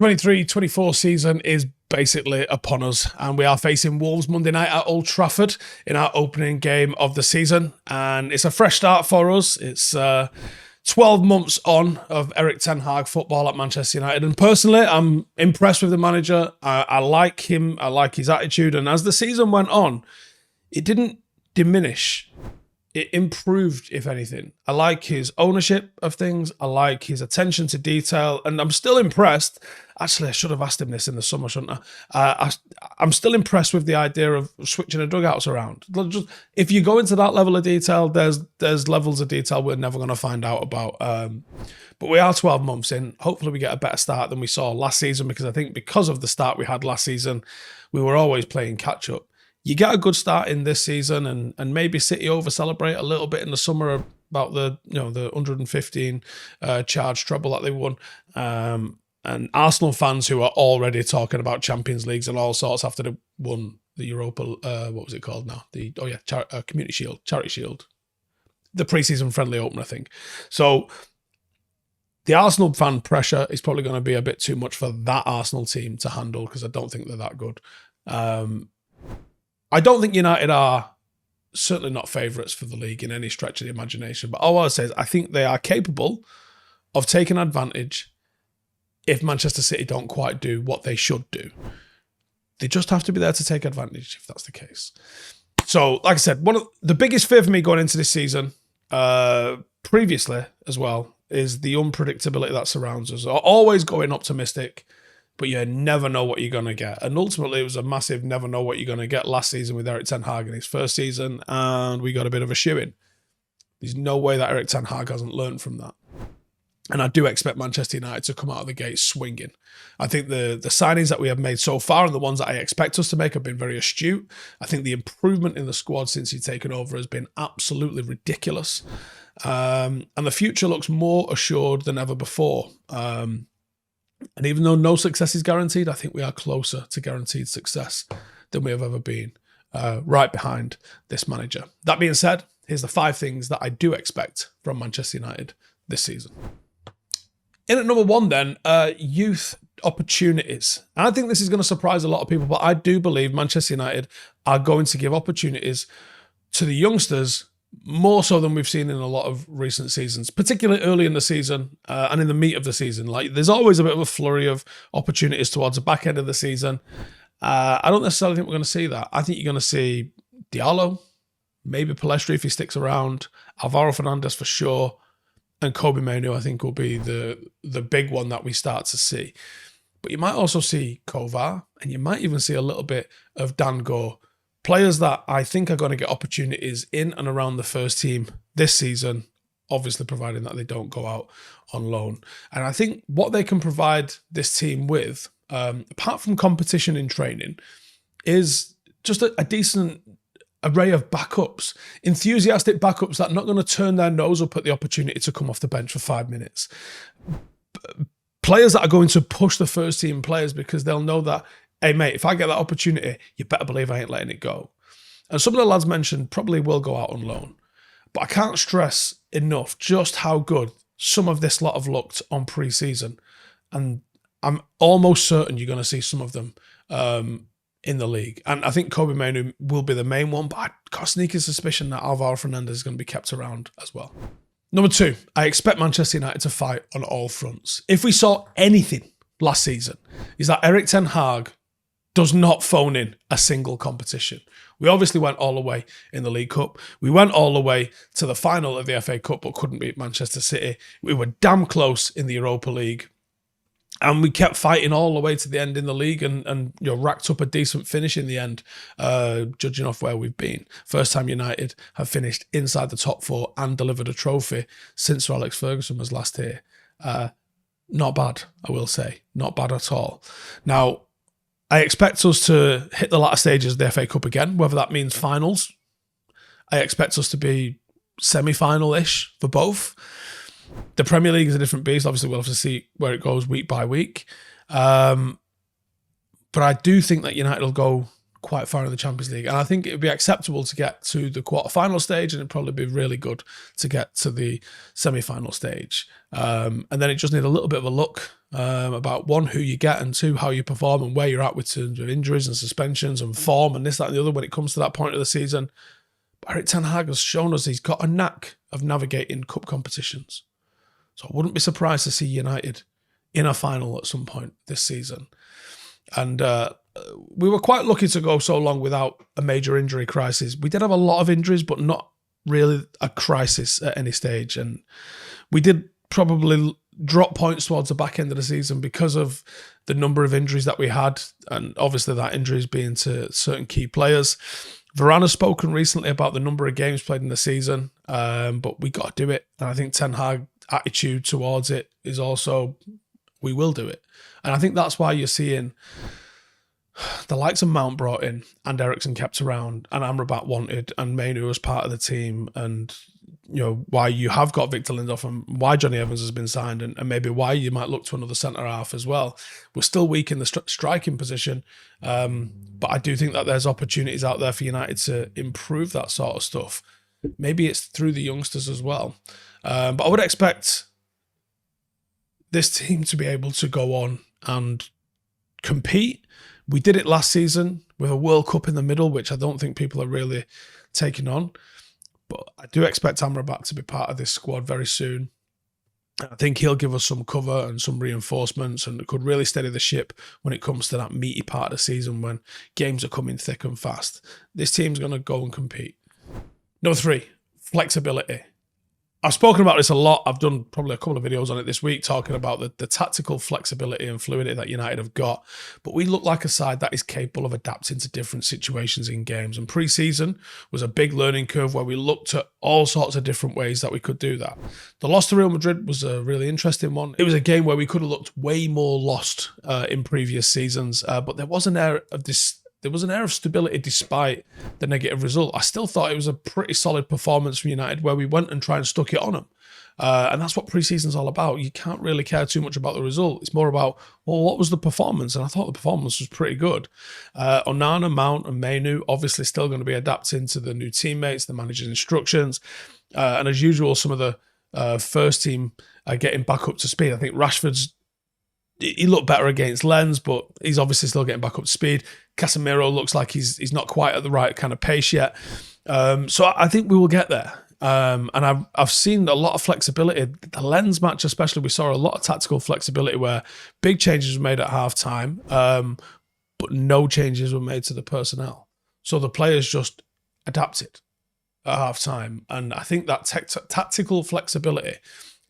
23-24 season is basically upon us, and we are facing Wolves Monday night at Old Trafford in our opening game of the season, and it's a fresh start for us. It's 12 months on of Erik ten Hag football at Manchester United, and personally I'm impressed with the manager. I like him, I like his attitude, and as the season went on, it didn't diminish. It improved, if anything. I like his ownership of things. I like his attention to detail. And I'm still impressed. Actually, I should have asked him this in the summer, shouldn't I? I'm still impressed with the idea of switching the dugouts around. If you go into that level of detail, there's levels of detail we're never going to find out about. But we are 12 months in. Hopefully we get a better start than we saw last season, because I think because of the start we had last season, we were always playing catch-up. You get a good start in this season, and maybe City over-celebrate a little bit in the summer about the 115 charge treble that they won. And Arsenal fans who are already talking about Champions Leagues and all sorts after they won the Europa, what was it called now? Community Shield, Charity Shield. The pre-season friendly opener, I think. So the Arsenal fan pressure is probably going to be a bit too much for that Arsenal team to handle, because I don't think they're that good. I don't think United are certainly not favourites for the league in any stretch of the imagination. But all I say is I think they are capable of taking advantage if Manchester City don't quite do what they should do. They just have to be there to take advantage if that's the case. So, like I said, one of the biggest fear for me going into this season, previously as well, is the unpredictability that surrounds us. Always going optimistic, but you never know what you're going to get. And ultimately, it was a massive never know what you're going to get last season with Erik ten Hag in his first season, and we got a bit of a shoe-in. There's no way that Erik ten Hag hasn't learned from that. And I do expect Manchester United to come out of the gate swinging. I think the signings that we have made so far and the ones that I expect us to make have been very astute. I think the improvement in the squad since he's taken over has been absolutely ridiculous. And the future looks more assured than ever before. And even though no success is guaranteed, I think we are closer to guaranteed success than we have ever been, right behind this manager. That being said, here's the 5 things that I do expect from Manchester United this season. In at number 1 then, youth opportunities. And I think this is going to surprise a lot of people, but I do believe Manchester United are going to give opportunities to the youngsters more so than we've seen in a lot of recent seasons, particularly early in the season and in the meat of the season. Like, there's always a bit of a flurry of opportunities towards the back end of the season. I don't necessarily think we're going to see that. I think you're going to see Diallo, maybe Palestri if he sticks around, Alvaro Fernandez for sure, and Kobe Mainoo I think will be the big one that we start to see. But you might also see Kovar, and you might even see a little bit of Dango. Players that I think are going to get opportunities in and around the first team this season, obviously providing that they don't go out on loan. And I think what they can provide this team with, apart from competition in training, is just a decent array of backups, enthusiastic backups that are not going to turn their nose up at the opportunity to come off the bench for 5 minutes. Players that are going to push the first team players because they'll know that, hey, mate, if I get that opportunity, you better believe I ain't letting it go. And some of the lads mentioned probably will go out on loan. But I can't stress enough just how good some of this lot have looked on pre-season. And I'm almost certain you're going to see some of them in the league. And I think Kobe Mainoo will be the main one, but I've got a sneaky suspicion that Alvaro Fernandez is going to be kept around as well. Number 2, I expect Manchester United to fight on all fronts. If we saw anything last season, is that Erik ten Hag does not phone in a single competition. We obviously went all the way in the League Cup. We went all the way to the final of the FA Cup, but couldn't beat Manchester City. We were damn close in the Europa League. And we kept fighting all the way to the end in the league and racked up a decent finish in the end, judging off where we've been. First time United have finished inside the top 4 and delivered a trophy since Sir Alex Ferguson was last here. Not bad, I will say. Not bad at all. Now, I expect us to hit the latter stages of the FA Cup again, whether that means finals. I expect us to be semi-final-ish for both. The Premier League is a different beast. Obviously, we'll have to see where it goes week by week. But I do think that United will go quite far in the Champions League. And I think it would be acceptable to get to the quarterfinal stage, and it'd probably be really good to get to the semi-final stage. And then it just needs a little bit of a look about one, who you get, and two, how you perform and where you're at with terms of injuries and suspensions and form and this, that, and the other when it comes to that point of the season. Erik ten Hag has shown us he's got a knack of navigating cup competitions. So I wouldn't be surprised to see United in a final at some point this season. And we were quite lucky to go so long without a major injury crisis. We did have a lot of injuries, but not really a crisis at any stage. And we did probably drop points towards the back end of the season because of the number of injuries that we had. And obviously that injuries being to certain key players. Varane has spoken recently about the number of games played in the season, but we got to do it. And I think Ten Hag attitude towards it is also, we will do it. And I think that's why you're seeing the likes of Mount brought in and Eriksen kept around and Amrabat wanted and Mainu as part of the team, and why you have got Victor Lindelof and why Johnny Evans has been signed, and maybe why you might look to another centre half as well. We're still weak in the striking position, but I do think that there's opportunities out there for United to improve that sort of stuff. Maybe it's through the youngsters as well, but I would expect this team to be able to go on and compete. We did it last season with a World Cup in the middle, which I don't think people are really taking on. But I do expect Amrabat to be part of this squad very soon. I think he'll give us some cover and some reinforcements, and it could really steady the ship when it comes to that meaty part of the season when games are coming thick and fast. This team's going to go and compete. Number 3, flexibility. I've spoken about this a lot. I've done probably a couple of videos on it this week talking about the tactical flexibility and fluidity that United have got. But we look like a side that is capable of adapting to different situations in games. And pre-season was a big learning curve where we looked at all sorts of different ways that we could do that. The loss to Real Madrid was a really interesting one. It was a game where we could have looked way more lost in previous seasons, but there was an air of this. There was an air of stability despite the negative result. I still thought it was a pretty solid performance from United where we went and tried and stuck it on them. And that's what pre-season's all about. You can't really care too much about the result. It's more about, well, what was the performance? And I thought the performance was pretty good. Onana, Mount and Mainu obviously still going to be adapting to the new teammates, the manager's instructions. And as usual, some of the first team are getting back up to speed. I think he looked better against Lens, but he's obviously still getting back up to speed. Casemiro looks like he's not quite at the right kind of pace yet. So I think we will get there. And I've seen a lot of flexibility. The Lens match especially, we saw a lot of tactical flexibility where big changes were made at half-time, but no changes were made to the personnel. So the players just adapted at half-time. And I think that tactical flexibility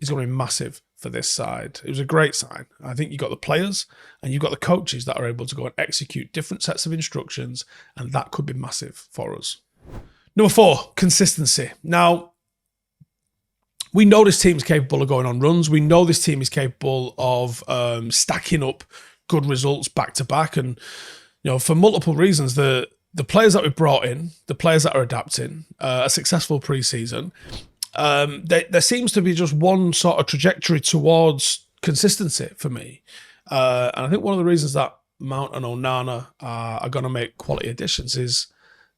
is going to be massive for this side. It was a great sign. I think you got the players and you've got the coaches that are able to go and execute different sets of instructions, and that could be massive for us. Number 4, consistency. Now, we know this team is capable of going on runs. We know this team is capable of stacking up good results back to back, and for multiple reasons, the players that we've brought in, the players that are adapting, a successful pre-season. There seems to be just one sort of trajectory towards consistency for me. And I think one of the reasons that Mount and Onana are going to make quality additions is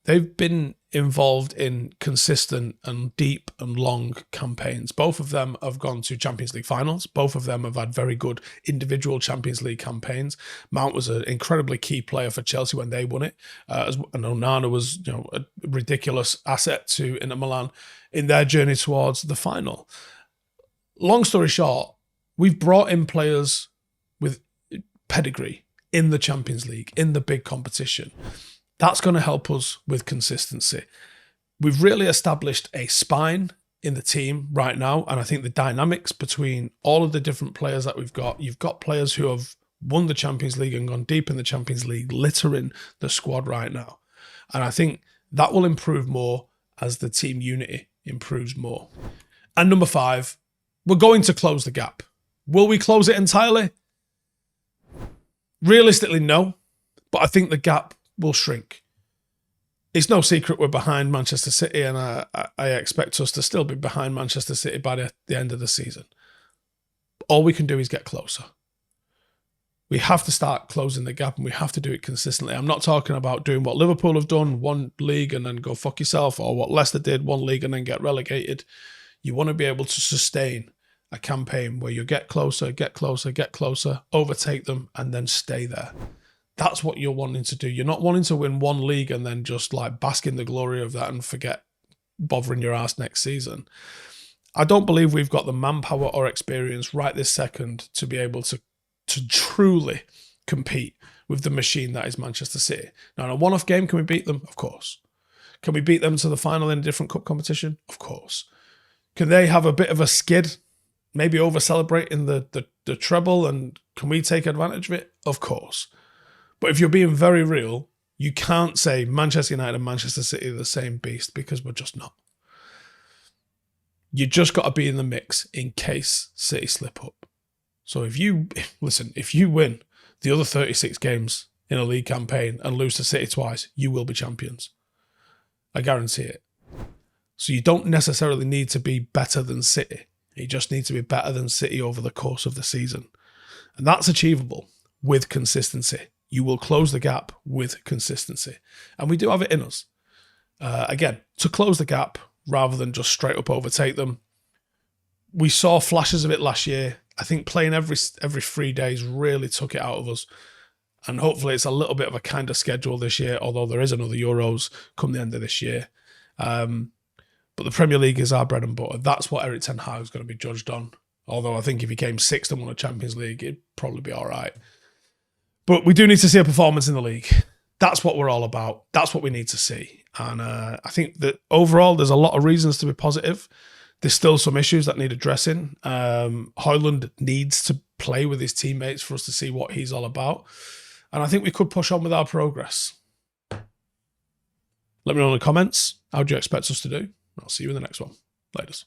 they've been involved in consistent and deep and long campaigns. Both of them have gone to Champions League finals. Both of them have had very good individual Champions League campaigns. Mount was an incredibly key player for Chelsea when they won it. And Onana was a ridiculous asset to Inter Milan in their journey towards the final. Long story short, we've brought in players with pedigree in the Champions League, in the big competition. That's going to help us with consistency. We've really established a spine in the team right now, and I think the dynamics between all of the different players that we've got, you've got players who have won the Champions League and gone deep in the Champions League, littering the squad right now. And I think that will improve more as the team unity improves more. And number 5, we're going to close the gap. Will we close it entirely? Realistically, no. But I think the gap will shrink. It's no secret we're behind Manchester City, and I expect us to still be behind Manchester City by the end of the season. All we can do is get closer. We have to start closing the gap, and we have to do it consistently. I'm not talking about doing what Liverpool have done, one league and then go fuck yourself, or what Leicester did, one league and then get relegated. You want to be able to sustain a campaign where you get closer, overtake them, and then stay there. That's what you're wanting to do. You're not wanting to win one league and then just like bask in the glory of that and forget bothering your ass next season. I don't believe we've got the manpower or experience right this second to be able to truly compete with the machine that is Manchester City. Now, in a one-off game, can we beat them? Of course. Can we beat them to the final in a different cup competition? Of course. Can they have a bit of a skid, maybe over-celebrating the treble, and can we take advantage of it? Of course. But if you're being very real, you can't say Manchester United and Manchester City are the same beast, because we're just not. You just got to be in the mix in case City slip up. So if you win the other 36 games in a league campaign and lose to City twice, you will be champions. I guarantee it. So you don't necessarily need to be better than City. You just need to be better than City over the course of the season. And that's achievable with consistency. You will close the gap with consistency. And we do have it in us. Again, to close the gap rather than just straight up overtake them. We saw flashes of it last year. I think playing every 3 days really took it out of us. And hopefully it's a little bit of a kinder schedule this year, although there is another Euros come the end of this year. But the Premier League is our bread and butter. That's what Erik ten Hag is going to be judged on. Although I think if he came 6th and won a Champions League, it'd probably be all right. But we do need to see a performance in the league. That's what we're all about. That's what we need to see. And I think that overall, there's a lot of reasons to be positive. There's still some issues that need addressing. Højlund needs to play with his teammates for us to see what he's all about. And I think we could push on with our progress. Let me know in the comments. How do you expect us to do? I'll see you in the next one. Laters.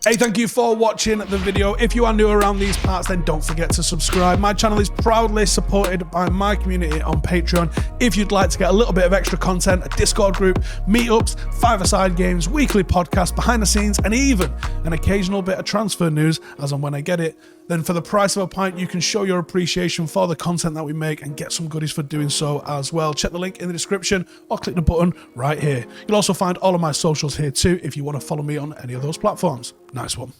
Hey, thank you for watching the video. If you are new around these parts, then don't forget to subscribe. My channel is proudly supported by my community on Patreon. If you'd like to get a little bit of extra content, a Discord group, meetups, five-a-side games, weekly podcasts, behind the scenes, and even an occasional bit of transfer news as and when I get it, then for the price of a pint, you can show your appreciation for the content that we make and get some goodies for doing so as well. Check the link in the description or click the button right here. You'll also find all of my socials here too if you want to follow me on any of those platforms. Nice one.